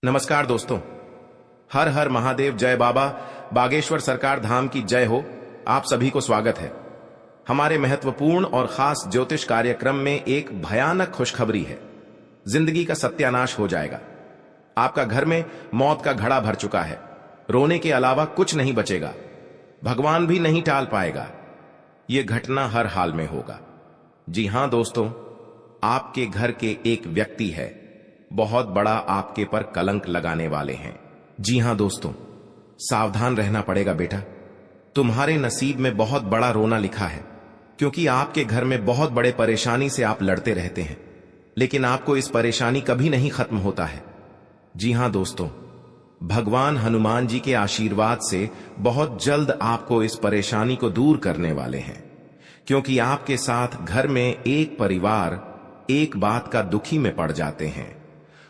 नमस्कार दोस्तों, हर हर महादेव, जय बाबा बागेश्वर सरकार धाम की जय हो। आप सभी को स्वागत है। हमारे महत्वपूर्ण और खास ज्योतिष कार्यक्रम में एक भयानक खुशखबरी है। जिंदगी का सत्यानाश हो जाएगा। आपका घर में मौत का घड़ा भर चुका है। रोने के अलावा कुछ नहीं बचेगा। भगवान भी नहीं टाल पाएगा। यह घटना हर हाल में होगा। जी हां दोस्तों, आपके घर के एक व्यक्ति है, बहुत बड़ा आपके पर कलंक लगाने वाले हैं। जी हां दोस्तों, सावधान रहना पड़ेगा बेटा। तुम्हारे नसीब में बहुत बड़ा रोना लिखा है, क्योंकि आपके घर में बहुत बड़े परेशानी से आप लड़ते रहते हैं, लेकिन आपको इस परेशानी कभी नहीं खत्म होता है। जी हां दोस्तों, भगवान हनुमान जी के आशीर्वाद से बहुत जल्द आपको इस परेशानी को दूर करने वाले हैं, क्योंकि आपके साथ घर में एक परिवार एक बात का दुखी में पड़ जाते हैं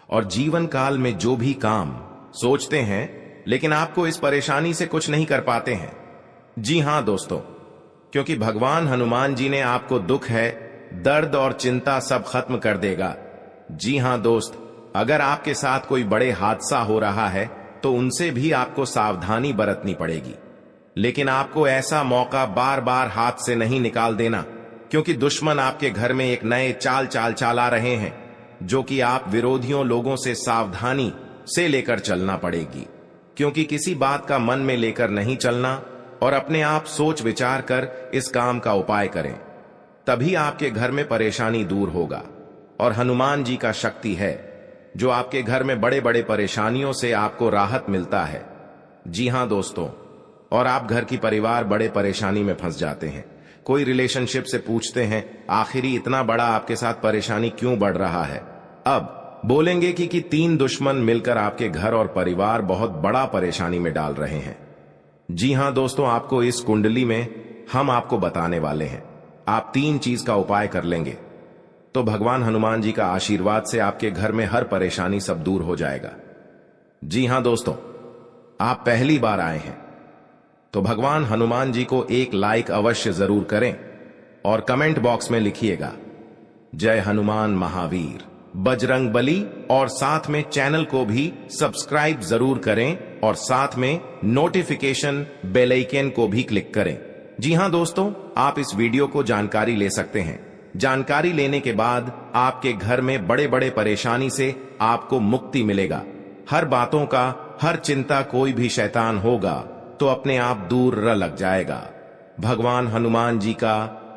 और जीवन काल में जो भी काम सोचते हैं, लेकिन आपको इस परेशानी से कुछ नहीं कर पाते हैं। जी हां दोस्तों, क्योंकि भगवान हनुमान जी ने आपको दुख है, दर्द और चिंता सब खत्म कर देगा। जी हां दोस्त, अगर आपके साथ कोई बड़े हादसा हो रहा है तो उनसे भी आपको सावधानी बरतनी पड़ेगी, लेकिन आपको ऐसा मौका बार बार हाथ से नहीं निकाल देना, क्योंकि दुश्मन आपके घर में एक नए चाल चला रहे हैं, जो कि आप विरोधियों लोगों से सावधानी से लेकर चलना पड़ेगी। क्योंकि किसी बात का मन में लेकर नहीं चलना और अपने आप सोच विचार कर इस काम का उपाय करें, तभी आपके घर में परेशानी दूर होगा। और हनुमान जी का शक्ति है जो आपके घर में बड़े बड़े परेशानियों से आपको राहत मिलता है। जी हां दोस्तों, और आप घर की परिवार बड़े परेशानी में फंस जाते हैं। कोई रिलेशनशिप से पूछते हैं आखिरी इतना बड़ा आपके साथ परेशानी क्यों बढ़ रहा है। अब बोलेंगे कि 3 दुश्मन मिलकर आपके घर और परिवार बहुत बड़ा परेशानी में डाल रहे हैं। जी हां दोस्तों, आपको इस कुंडली में हम आपको बताने वाले हैं। आप 3 चीज का उपाय कर लेंगे तो भगवान हनुमान जी का आशीर्वाद से आपके घर में हर परेशानी सब दूर हो जाएगा। जी हां दोस्तों, आप पहली बार आए हैं तो भगवान हनुमान जी को एक लाइक अवश्य जरूर करें और कमेंट बॉक्स में लिखिएगा जय हनुमान महावीर, बजरंग बली, और साथ में चैनल को भी सब्सक्राइब जरूर करें और साथ में नोटिफिकेशन बेल आइकन को भी क्लिक करें। जी हां दोस्तों, आप इस वीडियो को जानकारी ले सकते हैं। जानकारी लेने के बाद आपके घर में बड़े बड़े परेशानी से आपको मुक्ति मिलेगा। हर बातों का, हर चिंता, कोई भी शैतान होगा तो अपने आप दूर लग जाएगा। भगवान हनुमान जी का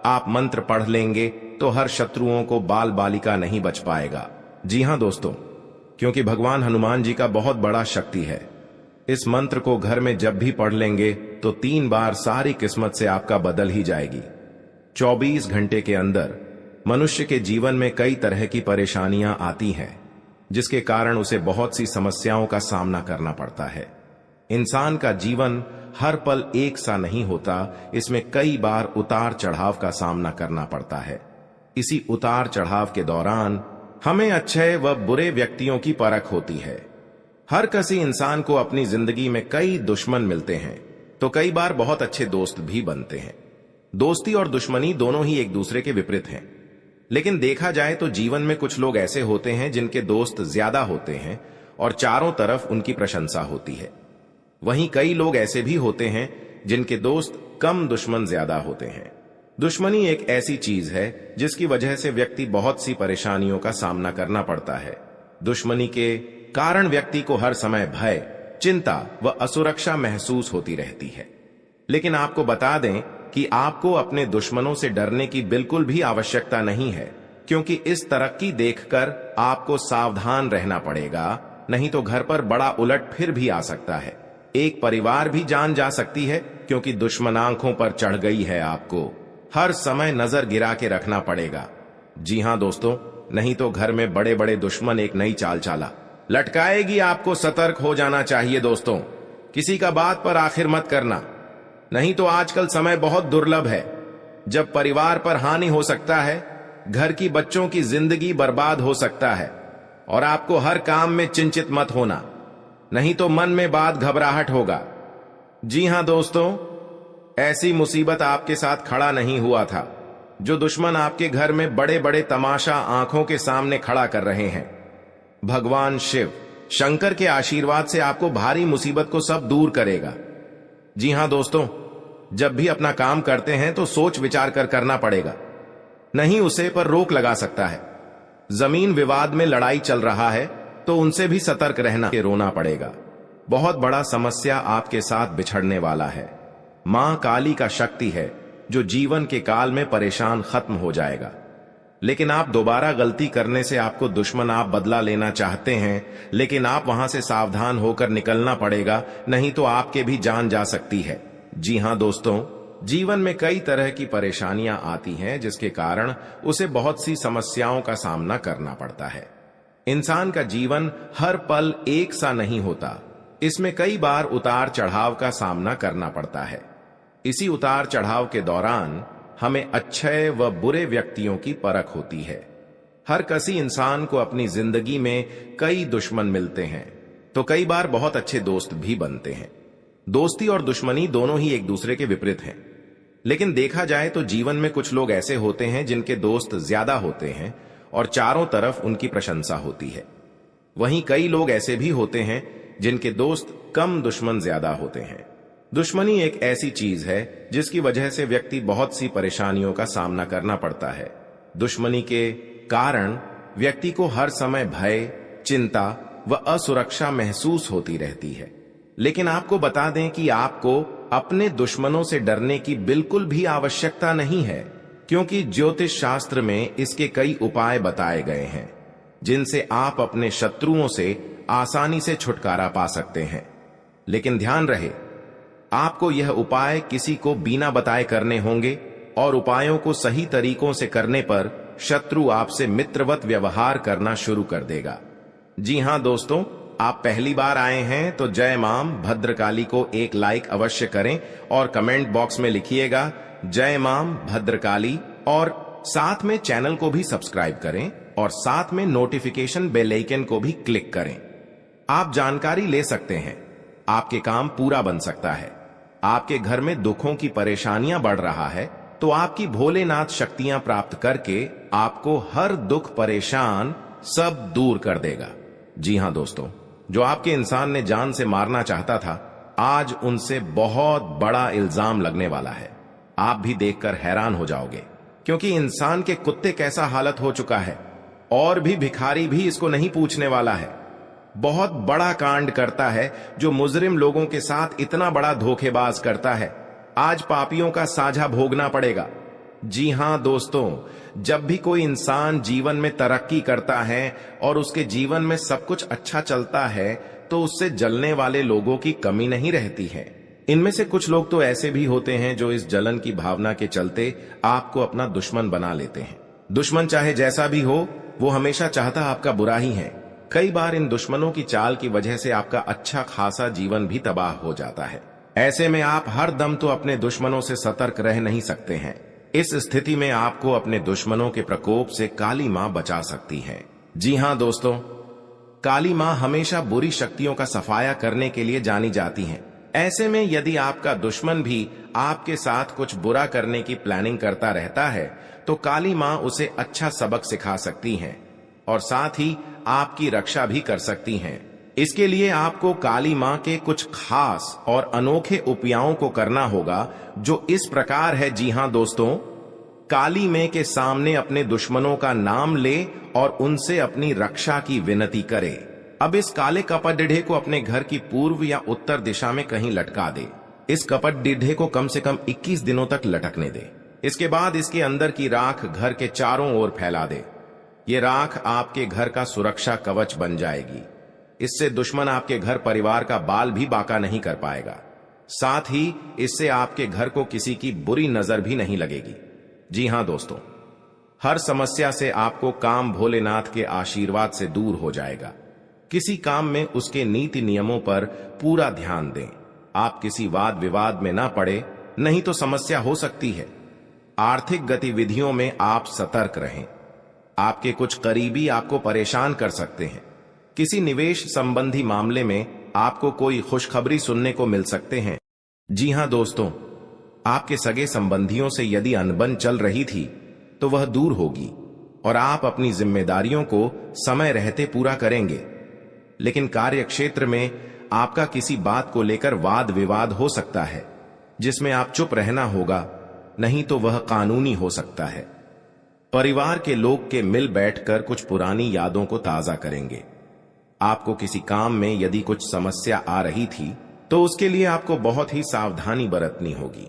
आप मंत्र पढ़ लेंगे तो हर शत्रुओं को बाल बालिका नहीं बच पाएगा। जी हां दोस्तों, क्योंकि भगवान हनुमान जी का बहुत बड़ा शक्ति है। इस मंत्र को घर में जब भी पढ़ लेंगे तो 3 बार सारी किस्मत से आपका बदल ही जाएगी। 24 घंटे के अंदर मनुष्य के जीवन में कई तरह की परेशानियां आती हैं, जिसके कारण उसे बहुत सी समस्याओं का सामना करना पड़ता है। इंसान का जीवन हर पल एक सा नहीं होता, इसमें कई बार उतार चढ़ाव का सामना करना पड़ता है। इसी उतार चढ़ाव के दौरान हमें अच्छे व बुरे व्यक्तियों की परख होती है। हर किसी इंसान को अपनी जिंदगी में कई दुश्मन मिलते हैं तो कई बार बहुत अच्छे दोस्त भी बनते हैं। दोस्ती और दुश्मनी दोनों ही एक दूसरे के विपरीत हैं, लेकिन देखा जाए तो जीवन में कुछ लोग ऐसे होते हैं जिनके दोस्त ज्यादा होते हैं और चारों तरफ उनकी प्रशंसा होती है। वहीं कई लोग ऐसे भी होते हैं जिनके दोस्त कम, दुश्मन ज्यादा होते हैं। दुश्मनी एक ऐसी चीज है जिसकी वजह से व्यक्ति बहुत सी परेशानियों का सामना करना पड़ता है। दुश्मनी के कारण व्यक्ति को हर समय भय, चिंता व असुरक्षा महसूस होती रहती है। लेकिन आपको बता दें कि आपको अपने दुश्मनों से डरने की बिल्कुल भी आवश्यकता नहीं है, क्योंकि इस तरक्की देखकर आपको सावधान रहना पड़ेगा, नहीं तो घर पर बड़ा उलट फिर भी आ सकता है। एक परिवार भी जान जा सकती है, क्योंकि दुश्मन आंखों पर चढ़ गई है। आपको हर समय नजर गिरा के रखना पड़ेगा। जी हां दोस्तों, नहीं तो घर में बड़े बड़े दुश्मन एक नई चाल चाला लटकाएगी। आपको सतर्क हो जाना चाहिए दोस्तों। किसी का बात पर आखिर मत करना, नहीं तो आजकल समय बहुत दुर्लभ है जब परिवार पर हानि हो सकता है, घर की बच्चों की जिंदगी बर्बाद हो सकता है। और आपको हर काम में चिंतित मत होना, नहीं तो मन में बात घबराहट होगा। जी हां दोस्तों, ऐसी मुसीबत आपके साथ खड़ा नहीं हुआ था जो दुश्मन आपके घर में बड़े बड़े तमाशा आंखों के सामने खड़ा कर रहे हैं। भगवान शिव शंकर के आशीर्वाद से आपको भारी मुसीबत को सब दूर करेगा। जी हां दोस्तों, जब भी अपना काम करते हैं तो सोच विचार कर करना पड़ेगा, नहीं उसे पर रोक लगा सकता है। जमीन विवाद में लड़ाई चल रहा है तो उनसे भी सतर्क रहना के रोना पड़ेगा। बहुत बड़ा समस्या आपके साथ बिछड़ने वाला है। मां काली का शक्ति है जो जीवन के काल में परेशान खत्म हो जाएगा। लेकिन आप दोबारा गलती करने से आपको दुश्मन आप बदला लेना चाहते हैं, लेकिन आप वहां से सावधान होकर निकलना पड़ेगा, नहीं तो आपके भी जान जा सकती है। जी हां दोस्तों, जीवन में कई तरह की परेशानियां आती हैं जिसके कारण उसे बहुत सी समस्याओं का सामना करना पड़ता है। इंसान का जीवन हर पल एक सा नहीं होता, इसमें कई बार उतार चढ़ाव का सामना करना पड़ता है। इसी उतार चढ़ाव के दौरान हमें अच्छे व बुरे व्यक्तियों की परख होती है। हर किसी इंसान को अपनी जिंदगी में कई दुश्मन मिलते हैं तो कई बार बहुत अच्छे दोस्त भी बनते हैं। दोस्ती और दुश्मनी दोनों ही एक दूसरे के विपरीत हैं। लेकिन देखा जाए तो जीवन में कुछ लोग ऐसे होते हैं जिनके दोस्त ज्यादा होते हैं और चारों तरफ उनकी प्रशंसा होती है। वहीं कई लोग ऐसे भी होते हैं जिनके दोस्त कम, दुश्मन ज्यादा होते हैं। दुश्मनी एक ऐसी चीज है जिसकी वजह से व्यक्ति बहुत सी परेशानियों का सामना करना पड़ता है। दुश्मनी के कारण व्यक्ति को हर समय भय, चिंता व असुरक्षा महसूस होती रहती है। लेकिन आपको बता दें कि आपको अपने दुश्मनों से डरने की बिल्कुल भी आवश्यकता नहीं है, क्योंकि ज्योतिष शास्त्र में इसके कई उपाय बताए गए हैं जिनसे आप अपने शत्रुओं से आसानी से छुटकारा पा सकते हैं। लेकिन ध्यान रहे, आपको यह उपाय किसी को बिना बताए करने होंगे और उपायों को सही तरीकों से करने पर शत्रु आपसे मित्रवत व्यवहार करना शुरू कर देगा। जी हां दोस्तों, आप पहली बार आए हैं तो जय मां भद्रकाली को एक लाइक अवश्य करें और कमेंट बॉक्स में लिखिएगा जय मां भद्रकाली, और साथ में चैनल को भी सब्सक्राइब करें और साथ में नोटिफिकेशन बेल आइकन को भी क्लिक करें। आप जानकारी ले सकते हैं, आपके काम पूरा बन सकता है। आपके घर में दुखों की परेशानियां बढ़ रहा है तो आपकी भोलेनाथ शक्तियां प्राप्त करके आपको हर दुख परेशान सब दूर कर देगा। जी हां दोस्तों, जो आपके इंसान ने जान से मारना चाहता था, आज उनसे बहुत बड़ा इल्जाम लगने वाला है। आप भी देखकर हैरान हो जाओगे, क्योंकि इंसान के कुत्ते कैसा हालत हो चुका है और भी भिखारी भी इसको नहीं पूछने वाला है। बहुत बड़ा कांड करता है जो मुजरिम लोगों के साथ इतना बड़ा धोखेबाज करता है। आज पापियों का साझा भोगना पड़ेगा। जी हां दोस्तों, जब भी कोई इंसान जीवन में तरक्की करता है और उसके जीवन में सब कुछ अच्छा चलता है तो उससे जलने वाले लोगों की कमी नहीं रहती है। इनमें से कुछ लोग तो ऐसे भी होते हैं जो इस जलन की भावना के चलते आपको अपना दुश्मन बना लेते हैं। दुश्मन चाहे जैसा भी हो, वो हमेशा चाहता आपका बुरा ही है। कई बार इन दुश्मनों की चाल की वजह से आपका अच्छा खासा जीवन भी तबाह हो जाता है। ऐसे में आप हर दम तो अपने दुश्मनों से सतर्क रह नहीं सकते हैं। इस स्थिति में आपको अपने दुश्मनों के प्रकोप से काली मां बचा सकती है। जी हां दोस्तों, काली मां हमेशा बुरी शक्तियों का सफाया करने के लिए जानी जाती हैं। ऐसे में यदि आपका दुश्मन भी आपके साथ कुछ बुरा करने की प्लानिंग करता रहता है तो काली मां उसे अच्छा सबक सिखा सकती हैं और साथ ही आपकी रक्षा भी कर सकती हैं। इसके लिए आपको काली मां के कुछ खास और अनोखे उपायों को करना होगा, जो इस प्रकार है। जी हां दोस्तों, काली मां के सामने अपने दुश्मनों का नाम ले और उनसे अपनी रक्षा की विनती करे। अब इस काले कपट डिढ़े को अपने घर की पूर्व या उत्तर दिशा में कहीं लटका दे। इस कपट डिढ़े को कम से कम 21 दिनों तक लटकने दे। इसके बाद इसके अंदर की राख घर के चारों ओर फैला दे। ये राख आपके घर का सुरक्षा कवच बन जाएगी। इससे दुश्मन आपके घर परिवार का बाल भी बाका नहीं कर पाएगा। साथ ही इससे आपके घर को किसी की बुरी नजर भी नहीं लगेगी। जी हां दोस्तों, हर समस्या से आपको काम भोलेनाथ के आशीर्वाद से दूर हो जाएगा। किसी काम में उसके नीति नियमों पर पूरा ध्यान दें। आप किसी वाद विवाद में ना पड़े, नहीं तो समस्या हो सकती है। आर्थिक गतिविधियों में आप सतर्क रहें। आपके कुछ करीबी आपको परेशान कर सकते हैं। किसी निवेश संबंधी मामले में आपको कोई खुशखबरी सुनने को मिल सकते हैं। जी हां दोस्तों, आपके सगे संबंधियों से यदि अनबन चल रही थी तो वह दूर होगी और आप अपनी जिम्मेदारियों को समय रहते पूरा करेंगे। लेकिन कार्य क्षेत्र में आपका किसी बात को लेकर वाद विवाद हो सकता है, जिसमें आप चुप रहना होगा, नहीं तो वह कानूनी हो सकता है। परिवार के लोग के मिल बैठकर कुछ पुरानी यादों को ताजा करेंगे। आपको किसी काम में यदि कुछ समस्या आ रही थी तो उसके लिए आपको बहुत ही सावधानी बरतनी होगी।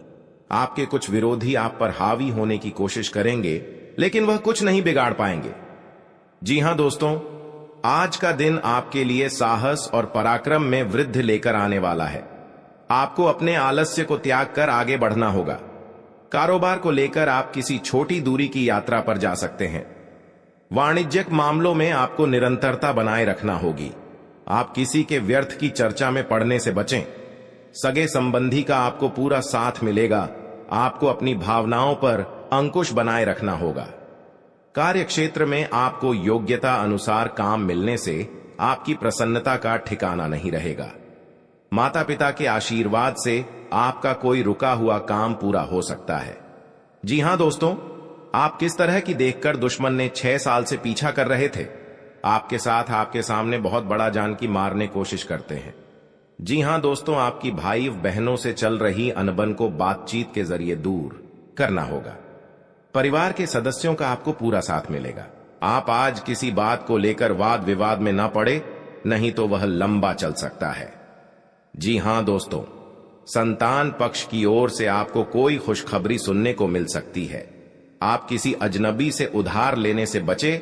आपके कुछ विरोधी आप पर हावी होने की कोशिश करेंगे, लेकिन वह कुछ नहीं बिगाड़ पाएंगे। जी हां दोस्तों, आज का दिन आपके लिए साहस और पराक्रम में वृद्धि लेकर आने वाला है। आपको अपने आलस्य को त्याग कर आगे बढ़ना होगा। कारोबार को लेकर आप किसी छोटी दूरी की यात्रा पर जा सकते हैं। वाणिज्यिक मामलों में आपको निरंतरता बनाए रखना होगी। आप किसी के व्यर्थ की चर्चा में पड़ने से बचें। सगे संबंधी का आपको पूरा साथ मिलेगा। आपको अपनी भावनाओं पर अंकुश बनाए रखना होगा। कार्य क्षेत्र में आपको योग्यता अनुसार काम मिलने से आपकी प्रसन्नता का ठिकाना नहीं रहेगा। माता पिता के आशीर्वाद से आपका कोई रुका हुआ काम पूरा हो सकता है। जी हां दोस्तों, आप किस तरह की देखकर दुश्मन ने 6 साल से पीछा कर रहे थे, आपके साथ आपके सामने बहुत बड़ा जान की मारने कोशिश करते हैं। जी हां दोस्तों, आपकी भाई बहनों से चल रही अनबन को बातचीत के जरिए दूर करना होगा। परिवार के सदस्यों का आपको पूरा साथ मिलेगा। आप आज किसी बात को लेकर वाद विवाद में ना पड़े, नहीं तो वह लंबा चल सकता है। जी हां दोस्तों, संतान पक्ष की ओर से आपको कोई खुशखबरी सुनने को मिल सकती है। आप किसी अजनबी से उधार लेने से बचे,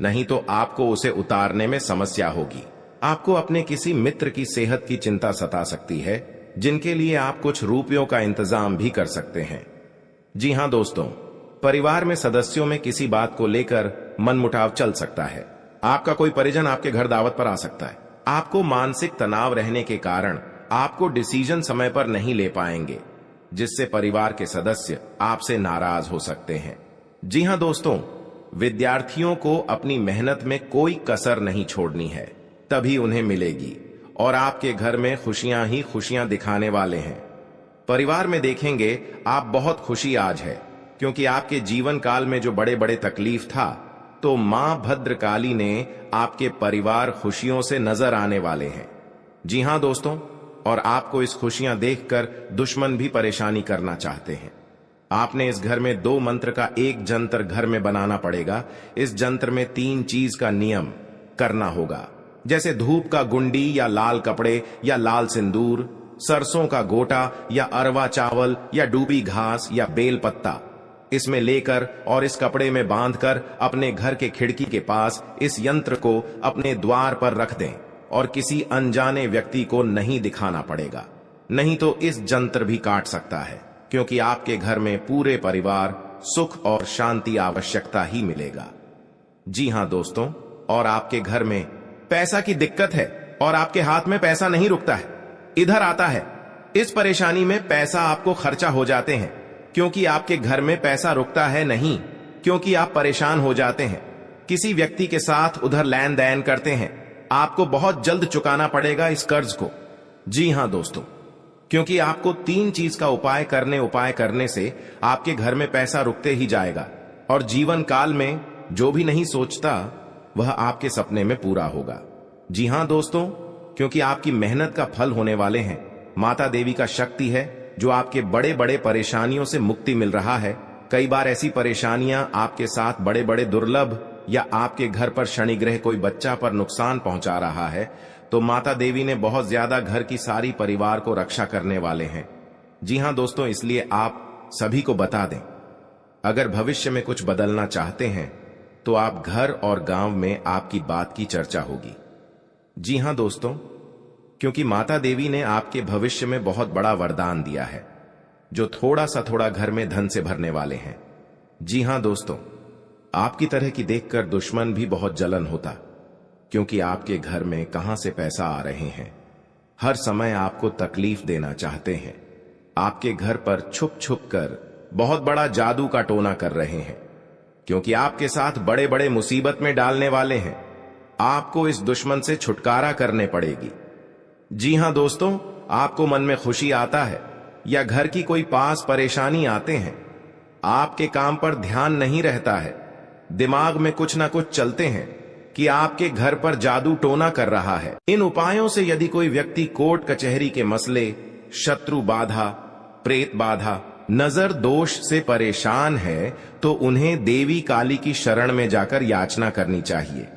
नहीं तो आपको उसे उतारने में समस्या होगी। आपको अपने किसी मित्र की सेहत की चिंता सता सकती है, जिनके लिए आप कुछ रुपयों का इंतजाम भी कर सकते हैं। जी हां दोस्तों, परिवार में सदस्यों में किसी बात को लेकर मनमुटाव चल सकता है। आपका कोई परिजन आपके घर दावत पर आ सकता है। आपको मानसिक तनाव रहने के कारण आपको डिसीजन समय पर नहीं ले पाएंगे, जिससे परिवार के सदस्य आपसे नाराज हो सकते हैं। जी हां दोस्तों, विद्यार्थियों को अपनी मेहनत में कोई कसर नहीं छोड़नी है, तभी उन्हें मिलेगी। और आपके घर में खुशियां ही खुशियां दिखाने वाले हैं। परिवार में देखेंगे आप बहुत खुशी आज है, क्योंकि आपके जीवन काल में जो बड़े बड़े तकलीफ था, तो मां भद्रकाली ने आपके परिवार खुशियों से नजर आने वाले हैं। जी हां दोस्तों, और आपको इस खुशियां देखकर दुश्मन भी परेशानी करना चाहते हैं। आपने इस घर में 2 मंत्र का एक जंतर घर में बनाना पड़ेगा। इस जंत्र में 3 चीज का नियम करना होगा, जैसे धूप का गुंडी या लाल कपड़े या लाल सिंदूर, सरसों का गोटा या अरवा चावल या डूबी घास या बेल पत्ता इसमें लेकर और इस कपड़े में बांधकर अपने घर के खिड़की के पास इस यंत्र को अपने द्वार पर रख दें और किसी अनजाने व्यक्ति को नहीं दिखाना पड़ेगा, नहीं तो इस जंत्र भी काट सकता है, क्योंकि आपके घर में पूरे परिवार सुख और शांति आवश्यकता ही मिलेगा। जी हां दोस्तों, और आपके घर में पैसा की दिक्कत है और आपके हाथ में पैसा नहीं रुकता है, इधर आता है। इस परेशानी में पैसा आपको खर्चा हो जाते हैं, क्योंकि आपके घर में पैसा रुकता है नहीं, क्योंकि आप परेशान हो जाते हैं। किसी व्यक्ति के साथ उधर लेन देन करते हैं, आपको बहुत जल्द चुकाना पड़ेगा इस कर्ज को। जी हां दोस्तों, क्योंकि आपको 3 चीज का उपाय करने से आपके घर में पैसा रुकते ही जाएगा, और जीवन काल में जो भी नहीं सोचता वह आपके सपने में पूरा होगा। जी हां दोस्तों, क्योंकि आपकी मेहनत का फल होने वाले हैं। माता देवी का शक्ति है जो आपके बड़े बड़े परेशानियों से मुक्ति मिल रहा है। कई बार ऐसी परेशानियां आपके साथ बड़े बड़े दुर्लभ, या आपके घर पर शनिग्रह कोई बच्चा पर नुकसान पहुंचा रहा है, तो माता देवी ने बहुत ज्यादा घर की सारी परिवार को रक्षा करने वाले हैं। जी हां दोस्तों, इसलिए आप सभी को बता दें, अगर भविष्य में कुछ बदलना चाहते हैं तो आप घर और गांव में आपकी बात की चर्चा होगी। जी हां दोस्तों, क्योंकि माता देवी ने आपके भविष्य में बहुत बड़ा वरदान दिया है, जो थोड़ा सा थोड़ा घर में धन से भरने वाले हैं। जी हां दोस्तों, आपकी तरह की देखकर दुश्मन भी बहुत जलन होता, क्योंकि आपके घर में कहां से पैसा आ रहे हैं। हर समय आपको तकलीफ देना चाहते हैं। आपके घर पर छुप छुप कर बहुत बड़ा जादू का टोना कर रहे हैं, क्योंकि आपके साथ बड़े बड़े मुसीबत में डालने वाले हैं। आपको इस दुश्मन से छुटकारा करने पड़ेगी। जी हां दोस्तों, आपको मन में खुशी आता है या घर की कोई पास परेशानी आते हैं, आपके काम पर ध्यान नहीं रहता है, दिमाग में कुछ ना कुछ चलते हैं कि आपके घर पर जादू टोना कर रहा है। इन उपायों से यदि कोई व्यक्ति कोर्ट कचहरी के मसले, शत्रु बाधा, प्रेत बाधा, नजर दोष से परेशान है तो उन्हें देवी काली की शरण में जाकर याचना करनी चाहिए।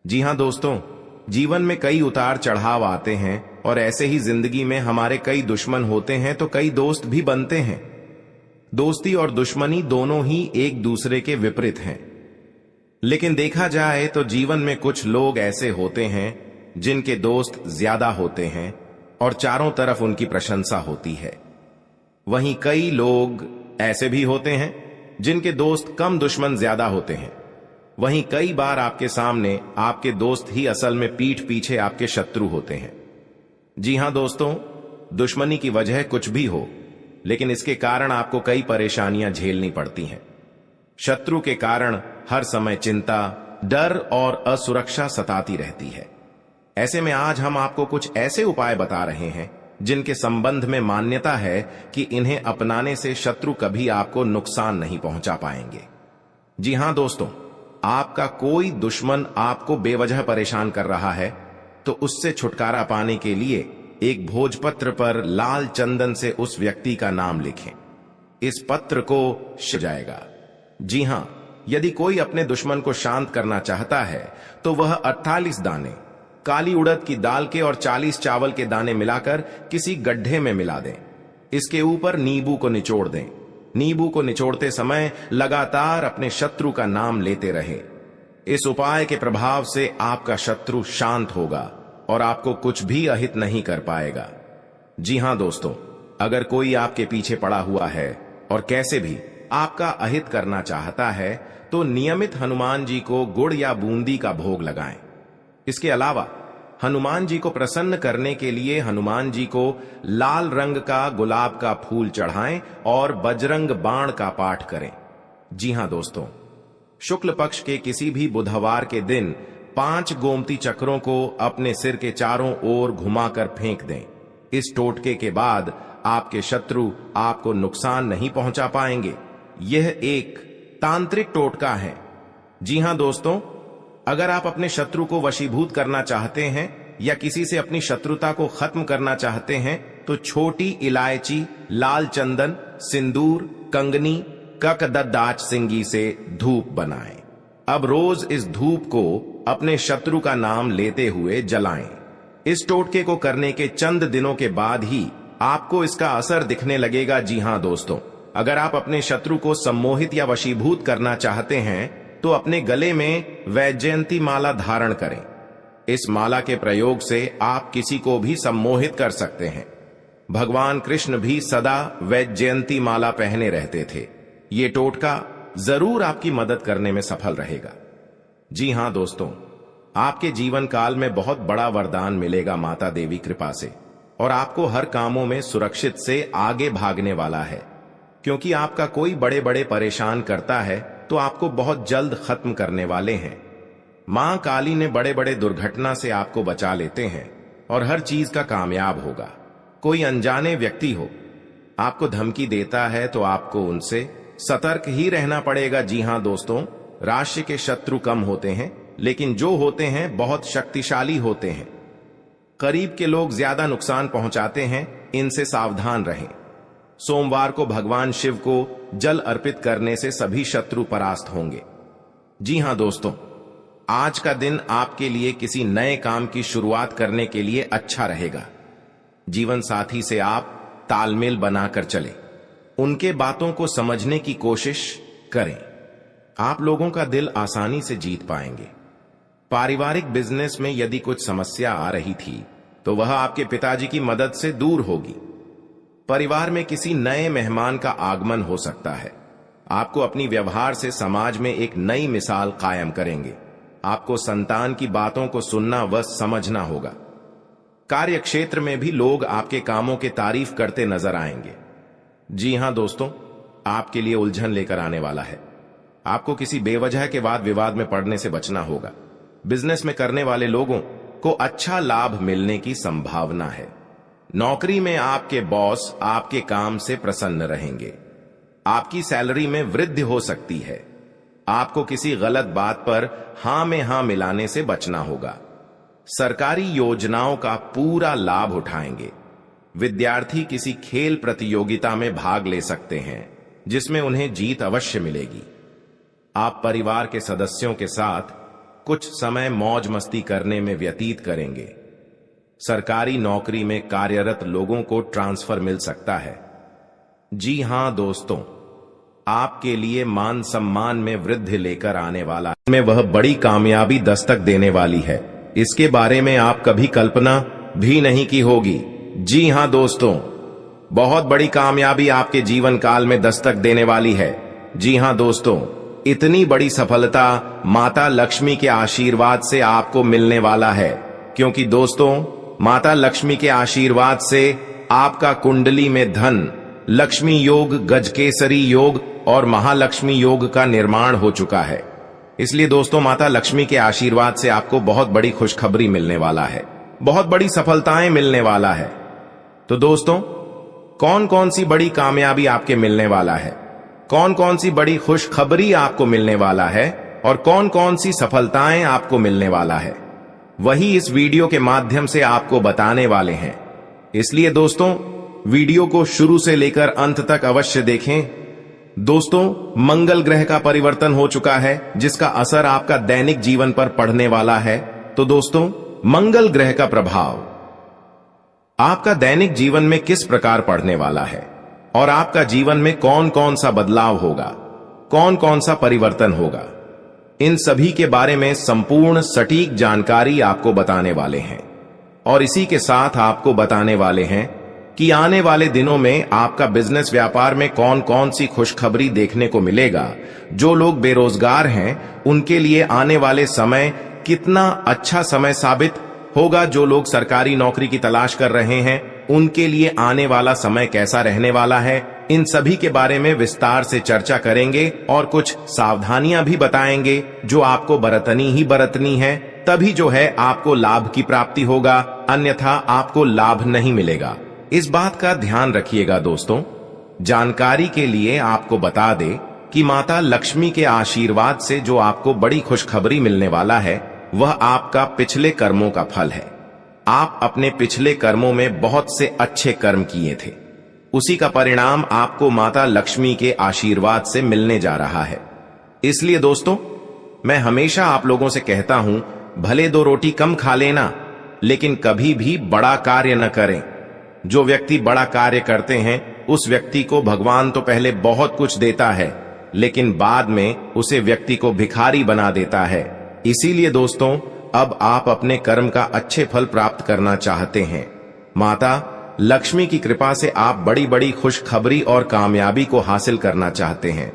जी हां दोस्तों, जीवन में कई उतार चढ़ाव आते हैं और ऐसे ही जिंदगी में हमारे कई दुश्मन होते हैं तो कई दोस्त भी बनते हैं। दोस्ती और दुश्मनी दोनों ही एक दूसरे के विपरीत हैं। लेकिन देखा जाए तो जीवन में कुछ लोग ऐसे होते हैं जिनके दोस्त ज्यादा होते हैं और चारों तरफ उनकी प्रशंसा होती है। वहीं कई लोग ऐसे भी होते हैं जिनके दोस्त कम, दुश्मन ज्यादा होते हैं। वहीं कई बार आपके सामने आपके दोस्त ही असल में पीठ पीछे आपके शत्रु होते हैं। जी हां दोस्तों, दुश्मनी की वजह कुछ भी हो, लेकिन इसके कारण आपको कई परेशानियां झेलनी पड़ती हैं। शत्रु के कारण हर समय चिंता, डर और असुरक्षा सताती रहती है। ऐसे में आज हम आपको कुछ ऐसे उपाय बता रहे हैं जिनके संबंध में मान्यता है कि इन्हें अपनाने से शत्रु कभी आपको नुकसान नहीं पहुंचा पाएंगे। जी हां दोस्तों, आपका कोई दुश्मन आपको बेवजह परेशान कर रहा है तो उससे छुटकारा पाने के लिए एक भोजपत्र पर लाल चंदन से उस व्यक्ति का नाम लिखें। इस पत्र को जाएगा। जी हां, यदि कोई अपने दुश्मन को शांत करना चाहता है तो वह 48 दाने काली उड़द की दाल के और 40 चावल के दाने मिलाकर किसी गड्ढे में मिला दें। इसके ऊपर नींबू को निचोड़ दें। नींबू को निचोड़ते समय लगातार अपने शत्रु का नाम लेते रहें। इस उपाय के प्रभाव से आपका शत्रु शांत होगा और आपको कुछ भी अहित नहीं कर पाएगा। जी हां दोस्तों, अगर कोई आपके पीछे पड़ा हुआ है और कैसे भी आपका अहित करना चाहता है तो नियमित हनुमान जी को गुड़ या बूंदी का भोग लगाएं। इसके अलावा हनुमान जी को प्रसन्न करने के लिए हनुमान जी को लाल रंग का गुलाब का फूल चढ़ाएं और बजरंग बाण का पाठ करें। जी हां दोस्तों, शुक्ल पक्ष के किसी भी बुधवार के दिन 5 गोमती चक्रों को अपने सिर के चारों ओर घुमाकर फेंक दें। इस टोटके के बाद आपके शत्रु आपको नुकसान नहीं पहुंचा पाएंगे। यह एक तांत्रिक टोटका है। जी हां दोस्तों, अगर आप अपने शत्रु को वशीभूत करना चाहते हैं या किसी से अपनी शत्रुता को खत्म करना चाहते हैं तो छोटी इलायची, लाल चंदन, सिंदूर, कंगनी, ककददाच सिंगी से धूप बनाएं। अब रोज इस धूप को अपने शत्रु का नाम लेते हुए जलाएं। इस टोटके को करने के चंद दिनों के बाद ही आपको इसका असर दिखने लगेगा। जी हां दोस्तों, अगर आप अपने शत्रु को सम्मोहित या वशीभूत करना चाहते हैं तो अपने गले में वैजयंती माला धारण करें। इस माला के प्रयोग से आप किसी को भी सम्मोहित कर सकते हैं। भगवान कृष्ण भी सदा वैजयंती माला पहने रहते थे। ये टोटका जरूर आपकी मदद करने में सफल रहेगा। जी हां दोस्तों, आपके जीवन काल में बहुत बड़ा वरदान मिलेगा माता देवी कृपा से और आपको हर कामों में सुरक्षित से आगे भागने वाला है। क्योंकि आपका कोई बड़े बड़े परेशान करता है तो आपको बहुत जल्द खत्म करने वाले हैं। मां काली ने बड़े बड़े दुर्घटना से आपको बचा लेते हैं और हर चीज का कामयाब होगा। कोई अनजाने व्यक्ति हो आपको धमकी देता है तो आपको उनसे सतर्क ही रहना पड़ेगा। जी हां दोस्तों, राशि के शत्रु कम होते हैं लेकिन जो होते हैं बहुत शक्तिशाली होते हैं। करीब के लोग ज्यादा नुकसान पहुंचाते हैं, इनसे सावधान रहें। सोमवार को भगवान शिव को जल अर्पित करने से सभी शत्रु परास्त होंगे। जी हां दोस्तों, आज का दिन आपके लिए किसी नए काम की शुरुआत करने के लिए अच्छा रहेगा। जीवन साथी से आप तालमेल बनाकर चलें, उनके बातों को समझने की कोशिश करें। आप लोगों का दिल आसानी से जीत पाएंगे। पारिवारिक बिजनेस में यदि कुछ समस्या आ रही थी तो वह आपके पिताजी की मदद से दूर होगी। परिवार में किसी नए मेहमान का आगमन हो सकता है। आपको अपनी व्यवहार से समाज में एक नई मिसाल कायम करेंगे। आपको संतान की बातों को सुनना व समझना होगा। कार्य क्षेत्र में भी लोग आपके कामों की तारीफ करते नजर आएंगे। जी हां दोस्तों, आपके लिए उलझन लेकर आने वाला है। आपको किसी बेवजह के वाद विवाद में पड़ने से बचना होगा। बिजनेस में करने वाले लोगों को अच्छा लाभ मिलने की संभावना है। नौकरी में आपके बॉस आपके काम से प्रसन्न रहेंगे। आपकी सैलरी में वृद्धि हो सकती है। आपको किसी गलत बात पर हां में हां मिलाने से बचना होगा। सरकारी योजनाओं का पूरा लाभ उठाएंगे। विद्यार्थी किसी खेल प्रतियोगिता में भाग ले सकते हैं जिसमें उन्हें जीत अवश्य मिलेगी। आप परिवार के सदस्यों के साथ कुछ समय मौज मस्ती करने में व्यतीत करेंगे। सरकारी नौकरी में कार्यरत लोगों को ट्रांसफर मिल सकता है। जी हां दोस्तों, आपके लिए मान सम्मान में वृद्धि लेकर आने वाला में वह बड़ी कामयाबी दस्तक देने वाली है। इसके बारे में आप कभी कल्पना भी नहीं की होगी। जी हां दोस्तों, बहुत बड़ी कामयाबी आपके जीवन काल में दस्तक देने वाली है। जी हां दोस्तों, इतनी बड़ी सफलता माता लक्ष्मी के आशीर्वाद से आपको मिलने वाला है, क्योंकि दोस्तों माता लक्ष्मी के आशीर्वाद से आपका कुंडली में धन, लक्ष्मी योग, गजकेसरी योग और महालक्ष्मी योग का निर्माण हो चुका है। इसलिए दोस्तों माता लक्ष्मी के आशीर्वाद से आपको बहुत बड़ी खुशखबरी मिलने वाला है, बहुत बड़ी सफलताएं मिलने वाला है। तो दोस्तों कौन कौन सी बड़ी कामयाबी आपके मिलने वाला है, कौन कौन सी बड़ी खुशखबरी आपको मिलने वाला है और कौन कौन सी सफलताएं आपको मिलने वाला है, वही इस वीडियो के माध्यम से आपको बताने वाले हैं। इसलिए दोस्तों वीडियो को शुरू से लेकर अंत तक अवश्य देखें। दोस्तों मंगल ग्रह का परिवर्तन हो चुका है जिसका असर आपका दैनिक जीवन पर पड़ने वाला है। तो दोस्तों मंगल ग्रह का प्रभाव आपका दैनिक जीवन में किस प्रकार पड़ने वाला है और आपका जीवन में कौन कौन सा बदलाव होगा, कौन कौन सा परिवर्तन होगा, इन सभी के बारे में संपूर्ण सटीक जानकारी आपको बताने वाले हैं। और इसी के साथ आपको बताने वाले हैं कि आने वाले दिनों में आपका बिजनेस व्यापार में कौन कौन सी खुशखबरी देखने को मिलेगा। जो लोग बेरोजगार हैं उनके लिए आने वाले समय कितना अच्छा समय साबित होगा। जो लोग सरकारी नौकरी की तलाश कर रहे हैं उनके लिए आने वाला समय कैसा रहने वाला है, इन सभी के बारे में विस्तार से चर्चा करेंगे और कुछ सावधानियां भी बताएंगे जो आपको बरतनी ही बरतनी है, तभी जो है आपको लाभ की प्राप्ति होगा, अन्यथा आपको लाभ नहीं मिलेगा। इस बात का ध्यान रखिएगा दोस्तों। जानकारी के लिए आपको बता दे कि माता लक्ष्मी के आशीर्वाद से जो आपको बड़ी खुशखबरी मिलने वाला है वह आपका पिछले कर्मों का फल है। आप अपने पिछले कर्मों में बहुत से अच्छे कर्म किए थे, उसी का परिणाम आपको माता लक्ष्मी के आशीर्वाद से मिलने जा रहा है। इसलिए दोस्तों मैं हमेशा आप लोगों से कहता हूं, भले 2 रोटी कम खा लेना लेकिन कभी भी बड़ा कार्य न करें। जो व्यक्ति बड़ा कार्य करते हैं उस व्यक्ति को भगवान तो पहले बहुत कुछ देता है लेकिन बाद में उसे व्यक्ति को भिखारी बना देता है। इसीलिए दोस्तों अब आप अपने कर्म का अच्छे फल प्राप्त करना चाहते हैं। माता लक्ष्मी की कृपा से आप बड़ी बड़ी खुशखबरी और कामयाबी को हासिल करना चाहते हैं।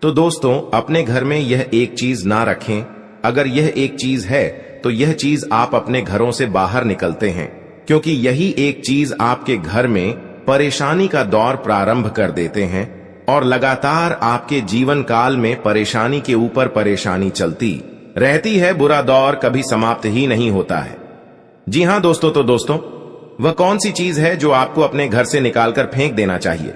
तो दोस्तों अपने घर में यह एक चीज ना रखें। अगर यह एक चीज है तो यह चीज आप अपने घरों से बाहर निकलते हैं, क्योंकि यही एक चीज आपके घर में परेशानी का दौर प्रारंभ कर देते हैं और लगातार आपके जीवन काल में परेशानी के ऊपर परेशानी चलती रहती है। बुरा दौर कभी समाप्त ही नहीं होता है। जी हां दोस्तों, तो दोस्तों वह कौन सी चीज है जो आपको अपने घर से निकालकर फेंक देना चाहिए?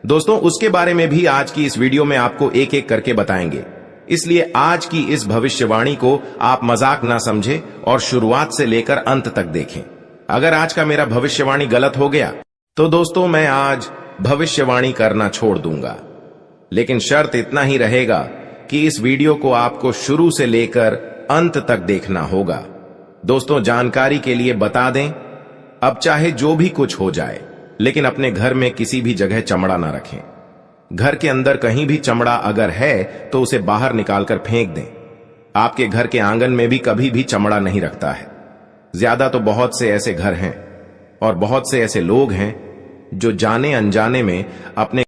दोस्तों उसके बारे में भी आज की इस वीडियो में आपको एक एक करके बताएंगे। इसलिए आज की इस भविष्यवाणी को आप मजाक ना समझे और शुरुआत से लेकर अंत तक देखें। अगर आज का मेरा भविष्यवाणी गलत हो गया तो दोस्तों मैं आज भविष्यवाणी करना छोड़ दूंगा, लेकिन शर्त इतना ही रहेगा कि इस वीडियो को आपको शुरू से लेकर अंत तक देखना होगा। दोस्तों जानकारी के लिए बता दें, अब चाहे जो भी कुछ हो जाए लेकिन अपने घर में किसी भी जगह चमड़ा ना रखें। घर के अंदर कहीं भी चमड़ा अगर है तो उसे बाहर निकालकर फेंक दें। आपके घर के आंगन में भी कभी भी चमड़ा नहीं रखता है। ज्यादा तो बहुत से ऐसे घर हैं और बहुत से ऐसे लोग हैं जो जाने अनजाने में अपने